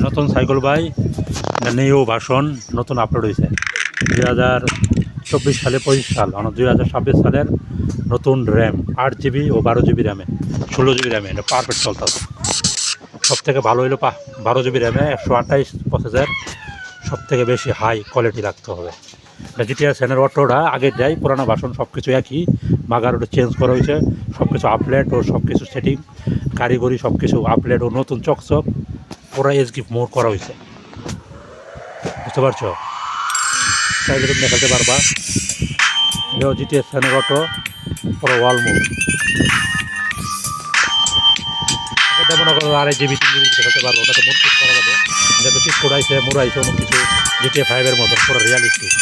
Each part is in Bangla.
নতুন সাইকেল বাই নিউ ভার্সন নতুন আপলোড হয়েছে 2024 সালে 25 সাল 2026 সালের নতুন র্যাম 8 জিবি ও 12 জিবি র্যামে 16 জিবি র্যামে এটা পারফেক্ট চলতেছে। সব থেকে ভালো হইলো 12 জিবি র্যামে 128 প্রসেসর, সব থেকে বেশি হাই কোয়ালিটি রাখতে হবে। জিটিআর সেনের অটোটা আগের যাই পুরানো ভার্সন সব কিছু একই, মাগার ওটা চেঞ্জ করা হয়েছে, সব কিছু আপডেট ও সব কিছু সেটিং কারিগরি সব কিছু আপডেট ও নতুন চকচক পুরো এসগিফ মোড করা হয়েছে, বুঝতে পারছো? চাইলে তুমি দেখাতে পারবা। এও জিটিএস ফ্যানের অটো পুরো ওয়াল মোড। এটা মনে করো 2.5 জিবি 3 জিবি দেখাতে পারবো, ওটাতে মোড ঠিক করা যাবে। যেহেতু ঠিক করাইছে মোড়াইছে অনেক কিছু জিটিএ 5-এর মতন পুরো রিয়ালিস্টিক।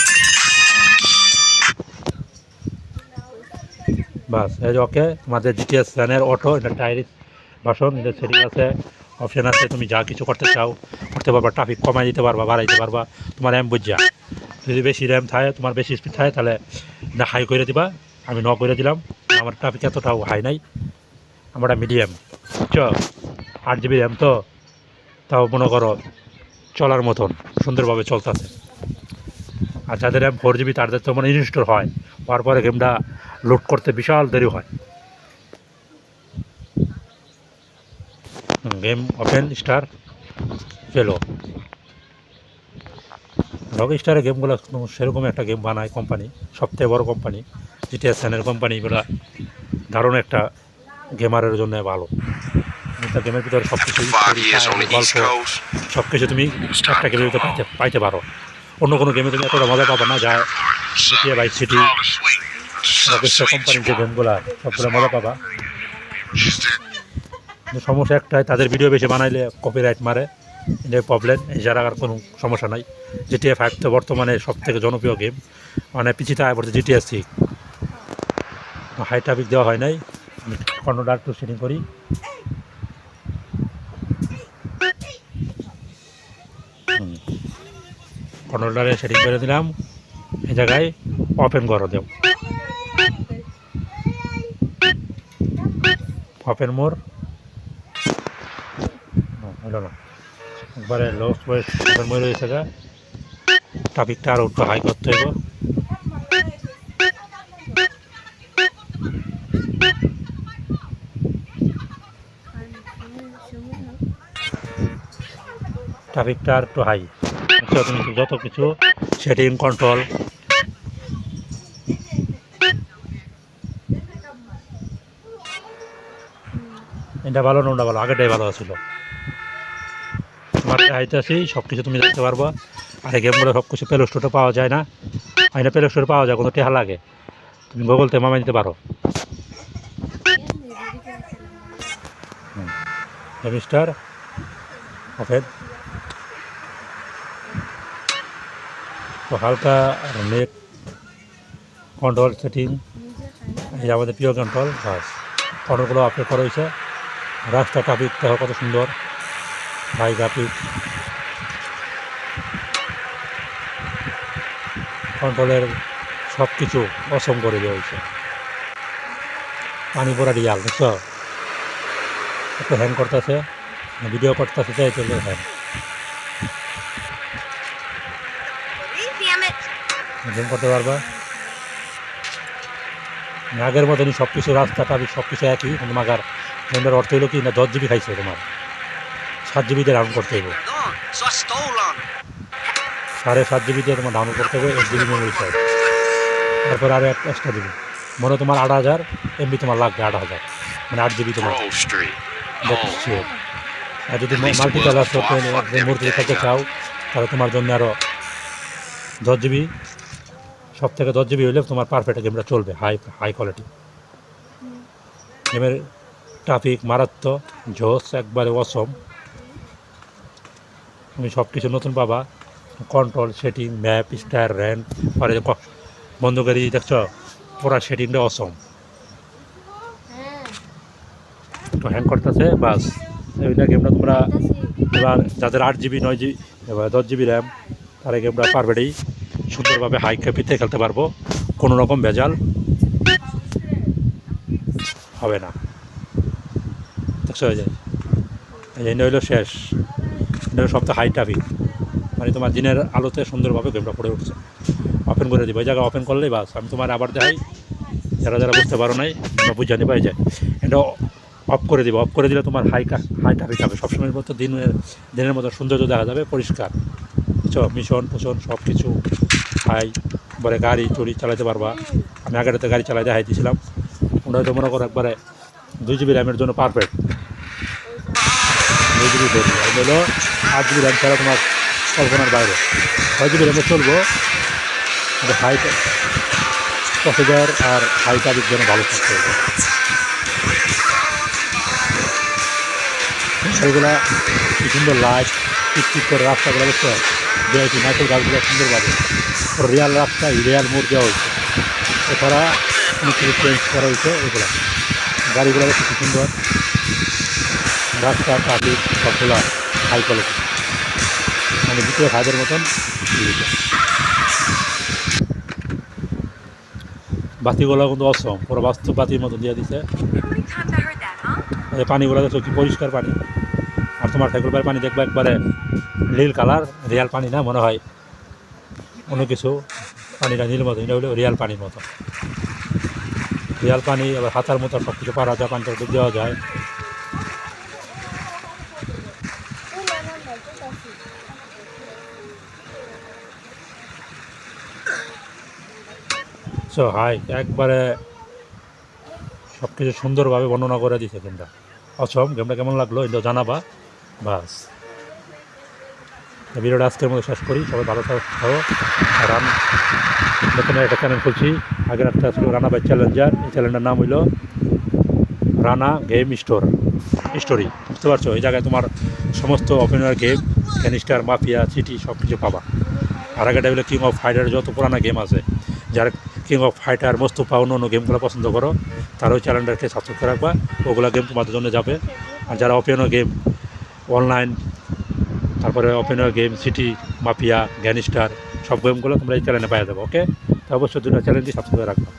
বাস এই যে ওকে তোমাদের জিটিএস ফ্যানের অটো, এটা টাইরিস ভার্সন, এটা সেটিং আছে, অপশান আছে, তুমি যা কিছু করতে চাও করতে পারবা। ট্রাফিক কমাই দিতে পারবা, বাড়াইতে পারবা তোমার র্যাম বুঝা। যদি বেশি র্যাম থাকে, তোমার বেশি স্পিড থাকে, তাহলে না হাই করে দিবা। আমি ন করে দিলাম, আমার ট্রাফিক এতটাও হাই নাই, আমরা মিডিয়াম। বুঝছো? 8 জিবি র্যাম তো, তাও মনে করো চলার মতন সুন্দরভাবে চলতেছে। আর যাদের র্যাম 4 জিবি তাদের তো মানে ইনস্টল হয়, হওয়ার পরে গেমটা লোড করতে বিশাল দেরি হয়। গেম ওপেন স্টার ফেলো। রক স্টারের গেমগুলো সেরকম একটা গেম বানায় কোম্পানি, সবথেকে বড় কোম্পানি জিটিএস স্যানের কোম্পানিগুলো, দারুণ একটা গেমারের জন্য ভালো। একটা গেমের ভিতরে সব কিছু গল্প সব কিছু তুমি একটা গেমের ভিতরে পাইতে পারো। অন্য কোনো গেমে তুমি এতটা মজা পাবা না, যা জিটিএ ভাইস সিটি রকস্টার কোম্পানির যে গেমগুলো সবগুলো মজা পাবা। সমস্যা একটাই, তাদের ভিডিও বেশি বানাইলে কপিরাইট মারে, এটাই প্রবলেম। এই যারা আর কোনো সমস্যা নাই। জিটিএ 5 তো বর্তমানে সব থেকে জনপ্রিয় গেম, মানে পিছিয়ে আয় পড়ছে জিটিএস 6। হাই ট্রাফিক দেওয়া হয় নাই, আমি কন্ট্রোলটা একটু সেটিং করি। কন্ট্রোলারে সেটিং করে দিলাম, এই জায়গায় ওপেন করে দেব, ওপেন মোর হলো না, একবারে লো ওয়েস্ট ওপেন মোর হয়েছে। ট্রাফিকটা আরও একটু হাই করতে হইব। ট্রাফিকটা আর একটু হাই, তুমি যত কিছু সেটিং কন্ট্রোল এটা ভালো না ওটা ভালো, আগেটাই ভালো ছিল। তোমার হাইতেছি সব কিছু তুমি দেখতে পারবো। আর এই গেমগুলো সব কিছু প্লে স্টোরে পাওয়া যায় না, হয় না, প্লে স্টোরে পাওয়া যায়, কোনো টেহা লাগে, তুমি গুগল থেকে মামাই নিতে পারো। মিস্টার ওপেন তো হালকা নেট কন্ট্রোল সেটিং, এই আমাদের প্রিয় কন্ট্রোল, বাস কন্ট্রোলগুলো আপলোড করা হয়েছে। রাস্তা ট্রাফিক দেখো কত সুন্দর, হাই গ্রাফিক কন্ট্রোলের সব কিছু অসম করে দেওয়া হয়েছে। পানি পড়া রিয়াল, বুঝছো? একটু হ্যাং করতেছে, ভিডিও করতেছে, তাই চলে হ্যাং গেম করতে পারবা। আগের মতনই সব কিছু রাস্তা ট্রাফিক সব কিছু একই, তোমার গেমের অর্থ হইলো কি না 10 জিবি খাইছে, তোমার 7 জিবিতে ডাউন করতে হবে, 7.5 জিবিতে তোমার ডাউনলোড করতে হবে, 1 জিবি মেমোরি চাই, তারপরে আরও এক্সট্রা দিবি। মনে তোমার 8,000 এমবি তোমার লাগবে, 8,000 মানে 8 জিবি তোমার দেখছি। আর যদি মাল্টি কালার মুহূর্তে খেলতে চাও, তাহলে তোমার জন্য আরও 10 জিবি, সব থেকে 10 জিবি হইলে তোমার পারফেক্ট গেমটা চলবে, হাই কোয়ালিটি গেমের। ট্রাফিক মারাত্মক জোস, একবারে অসম। তুমি সব কিছু নতুন পাবা, control setting map star RAND, পরে বন্ধকারী দেখছ পুরা সেটিংটা অসম। একটু হ্যাং করতেছে, বাস এইটা গেমটা তোমরা এবার যাদের 8 জিবি 9 জিবি এবার 10 জিবি র্যাম, তারা গেমটা পারফেক্টই সুন্দরভাবে হাই ক্যাপিতে খেলতে পারবো, কোনো রকম ভেজাল হবে না। দেখছো এই যে হইলো শেষ। এটা সবথেকে হাই ট্রাফিক, মানে তোমার দিনের আলোতে সুন্দরভাবে গেমটা পড়ে উঠছে। ওপেন করে দিব, ওই জায়গায় ওপেন করলেই বাস। আমি তোমার আবার দেখাই, যারা যারা বুঝতে পারো নাই তোমরা বুঝে নিবা। এই যে এটা অফ করে দিব, অফ করে দিলে তোমার হাই ট্রাফিক হবে সবসময়ের মতো, দিনের মতো সৌন্দর্য দেখা যাবে, পরিষ্কার মিশন পোষণ সব কিছু হাই, পরে গাড়ি চড়ি চালাতে পারবা। আমি আগেটাতে গাড়ি চালাই দেখাই দিয়েছিলাম, ওটা হয়তো মনে করো একবারে 2 GB র্যামের জন্য পারফেক্ট। 2 GB ধরবো, হলো 8 GB র্যাম ছাড়া তোমার কল্পনার বাইরে। 6 GB র্যামে চলবো, হাই প্রসেসর আর হাই ট্রাফিক যেন ভালো থাকতে হবে। সেগুলা কি সুন্দর লাইট টিকটিক করে রাস্তাগুলো দেখতে যেহেতু নাইকেল গাছগুলো সুন্দরভাবে রিয়াল রাস্তা রিয়াল মোড় দেওয়া হয়েছে। এছাড়া অনেক কিছু চেঞ্জ করা হয়েছে, এগুলো গাড়িগুলো দেখতে খুব সুন্দর, রাস্তা ট্রাফিক সবগুলো হাই কোয়ালিটি, মানে দ্বিতীয় হাইদের মতন। বাতিগুলো কিন্তু অসম, পুরো বাস্তব বাতির মতো দিয়ে দিছে। পানিগুলো দেখো কি পরিষ্কার পানি, আর তোমার সাইকেল পানি দেখবা একবারে নীল কালার, রিয়াল পানি না মনে হয় অন্য কিছু, পানিটা নীল মতো, এটা হলো রিয়াল পানির মতো। রিয়াল পানি আবার হাতার মতো সব কিছু পারা যায়, পানিটা ডুব দেওয়া যায়। সো হাই একবারে সব কিছু সুন্দরভাবে বর্ণনা করে দিছে গেমটা। অসম, গেমটা কেমন লাগলো এটা জানাবা। বাস, ভিডিওটা আজকের মতো শেষ করি। সবাই ভালো থাকো। আর আমি নতুন একটা চ্যানেল খুলছি, আগের একটা ছিল রানা বাই চ্যালেঞ্জার, এই চ্যানেলটার নাম হইল রানা গেম স্টোরি। বুঝতে পারছো, এই জায়গায় তোমার সমস্ত opener game, canister, mafia, city সব কিছু পাবা। আর আগেটা হলো কিং অফ ফাইটার, যত পুরানা গেম আছে, যারা কিং অফ ফাইটার, মোস্তফা অন্য গেমগুলো পছন্দ করো, তারা ওই চ্যানেলটাকে সাবস্ক্রাইব করে রাখবা, ওগুলো গেম তোমাদের জন্য যাবে। আর যারা ওপেনার গেম অনলাইন, তারপরে ওপেনার গেম, সিটি, মাফিয়া, গ্যানিস্টার সব গেমগুলো তোমরা এই চ্যানেলে পাওয়া যাবে। ওকে, তো অবশ্যই দুটো চ্যানেলটি সাবস্ক্রাইব করে রাখবা।